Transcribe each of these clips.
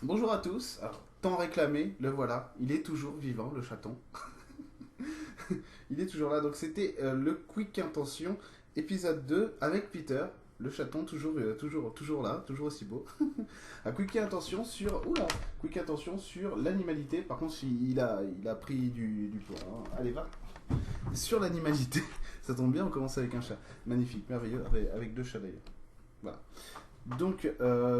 Bonjour à tous. Alors, tant réclamé, le voilà. Il est toujours vivant, le chaton. Il est toujours là. Donc, c'était le Quick Intention, épisode 2, avec Peter, le chaton, toujours là, toujours aussi beau. Un Quick Intention sur. Oula Quick Intention sur l'animalité. Par contre, il a pris du poids, hein. Allez, va. Sur l'animalité. Ça tombe bien, on commence avec un chat. Magnifique, merveilleux, avec deux chats d'ailleurs. Voilà. Donc,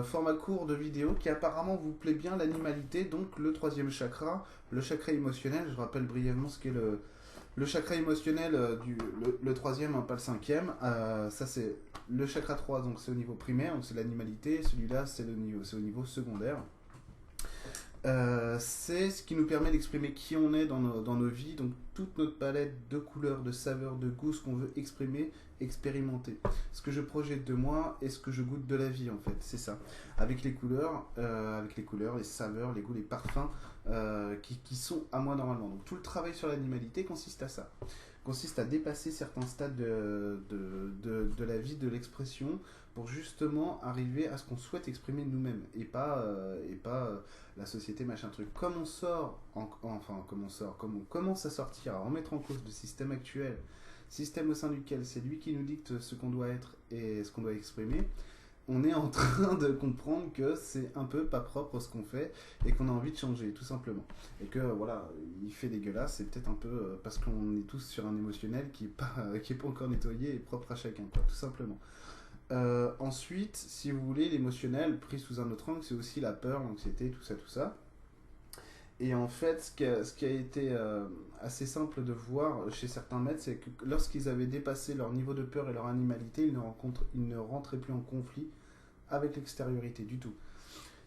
format court de vidéo qui apparemment vous plaît bien, l'animalité, donc le troisième chakra, le chakra émotionnel. Je rappelle brièvement ce qu'est le chakra émotionnel, le troisième, hein, pas le cinquième. Ça, c'est le chakra 3, donc c'est au niveau primaire, donc c'est l'animalité. Celui-là, c'est au niveau secondaire. C'est ce qui nous permet d'exprimer qui on est dans nos vies, donc toute notre palette de couleurs, de saveurs, de goûts, ce qu'on veut exprimer, expérimenter. Ce que je projette de moi et ce que je goûte de la vie en fait, c'est ça. Avec les couleurs, les saveurs, les goûts, les parfums qui sont à moi normalement. Donc tout le travail sur l'animalité consiste à ça. Consiste à dépasser certains stades de la vie, de l'expression, pour justement arriver à ce qu'on souhaite exprimer nous-mêmes et pas la société, machin truc. Comme on commence à sortir, à remettre en cause le système actuel, système au sein duquel c'est lui qui nous dicte ce qu'on doit être et ce qu'on doit exprimer, on est en train de comprendre que c'est un peu pas propre ce qu'on fait et qu'on a envie de changer, tout simplement. Et que voilà, il fait dégueulasse, c'est peut-être un peu parce qu'on est tous sur un émotionnel qui est pas encore nettoyé et propre à chacun, quoi, tout simplement. Ensuite, si vous voulez, l'émotionnel, pris sous un autre angle, c'est aussi la peur, l'anxiété, tout ça, tout ça. Et en fait, ce qui a été assez simple de voir chez certains maîtres, c'est que lorsqu'ils avaient dépassé leur niveau de peur et leur animalité, ils ne rentraient plus en conflit avec l'extériorité du tout.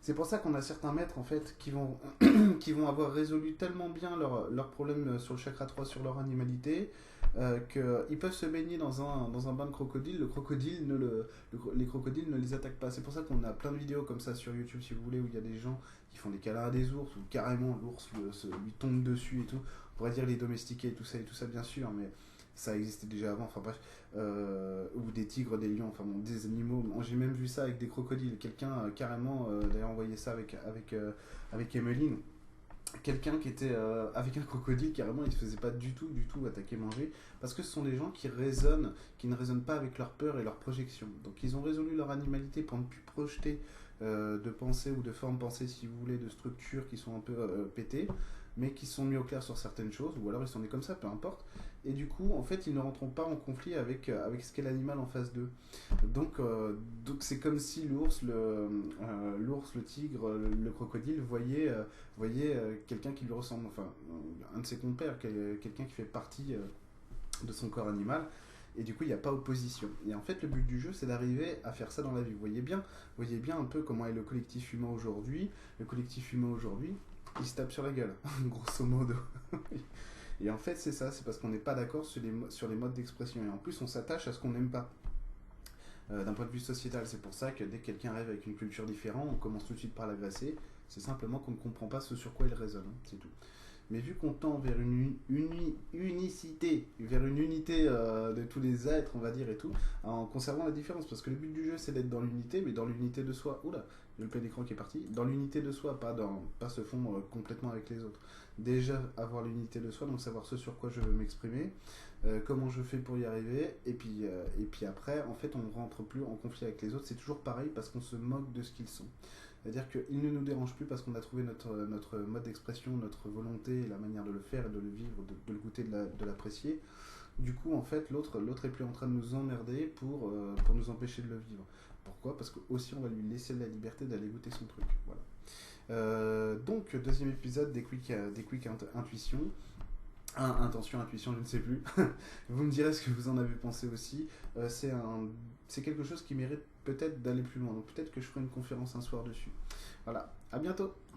C'est pour ça qu'on a certains maîtres en fait qui vont avoir résolu tellement bien leurs problèmes sur le chakra 3, sur leur animalité, qu'ils peuvent se baigner dans un bain de crocodile. Les crocodiles ne les attaquent pas. C'est pour ça qu'on a plein de vidéos comme ça sur YouTube, si vous voulez, où il y a des gens qui font des câlins à des ours, ou carrément l'ours lui tombe dessus et tout. On pourrait dire les domestiquer et tout ça bien sûr, mais ça existait déjà avant, enfin bref, ou des tigres, des lions, enfin bon, des animaux. J'ai même vu ça avec des crocodiles. Quelqu'un carrément, d'ailleurs, envoyé ça avec Emeline. Quelqu'un qui était avec un crocodile, carrément, il ne se faisait pas du tout attaquer, manger, parce que ce sont des gens qui ne raisonnent pas avec leur peur et leur projection. Donc ils ont résolu leur animalité pour ne plus projeter de pensée ou de forme pensée, si vous voulez, de structures qui sont un peu pétées, mais qui sont mis au clair sur certaines choses, ou alors ils sont nés comme ça, peu importe. Et du coup, en fait, ils ne rentreront pas en conflit avec ce qu'est l'animal en face d'eux. Donc c'est comme si l'ours, le tigre, le crocodile voyait quelqu'un qui lui ressemble, enfin, un de ses compères, quelqu'un qui fait partie de son corps animal. Et du coup, il n'y a pas opposition. Et en fait, le but du jeu, c'est d'arriver à faire ça dans la vie. Vous voyez bien un peu comment est le collectif humain aujourd'hui. Le collectif humain aujourd'hui, il se tape sur la gueule, grosso modo. Et en fait, c'est ça, c'est parce qu'on n'est pas d'accord sur les modes d'expression. Et en plus, on s'attache à ce qu'on n'aime pas. D'un point de vue sociétal, c'est pour ça que dès que quelqu'un arrive avec une culture différente, on commence tout de suite par l'agresser. C'est simplement qu'on ne comprend pas ce sur quoi il raisonne, hein, c'est tout. Mais vu qu'on tend vers une unicité, vers une unité de tous les êtres, on va dire, et tout, en conservant la différence, parce que le but du jeu, c'est d'être dans l'unité, mais dans l'unité de soi. Oula, il y a le plein d'écran qui est parti. Dans l'unité de soi, pas se fondre complètement avec les autres. Déjà, avoir l'unité de soi, donc savoir ce sur quoi je veux m'exprimer, comment je fais pour y arriver, et puis après, en fait, on ne rentre plus en conflit avec les autres. C'est toujours pareil, parce qu'on se moque de ce qu'ils sont. C'est-à-dire qu'ils ne nous dérangent plus parce qu'on a trouvé notre mode d'expression, notre volonté, la manière de le faire et de le vivre, de le goûter, de l'apprécier. Du coup, en fait, l'autre est plus en train de nous emmerder pour nous empêcher de le vivre. Pourquoi? Parce que aussi on va lui laisser la liberté d'aller goûter son truc. Voilà. Donc, deuxième épisode des quick intuitions. Intention, intuition, je ne sais plus. Vous me direz ce que vous en avez pensé aussi. C'est quelque chose qui mérite peut-être d'aller plus loin. Donc peut-être que je ferai une conférence un soir dessus. Voilà, à bientôt.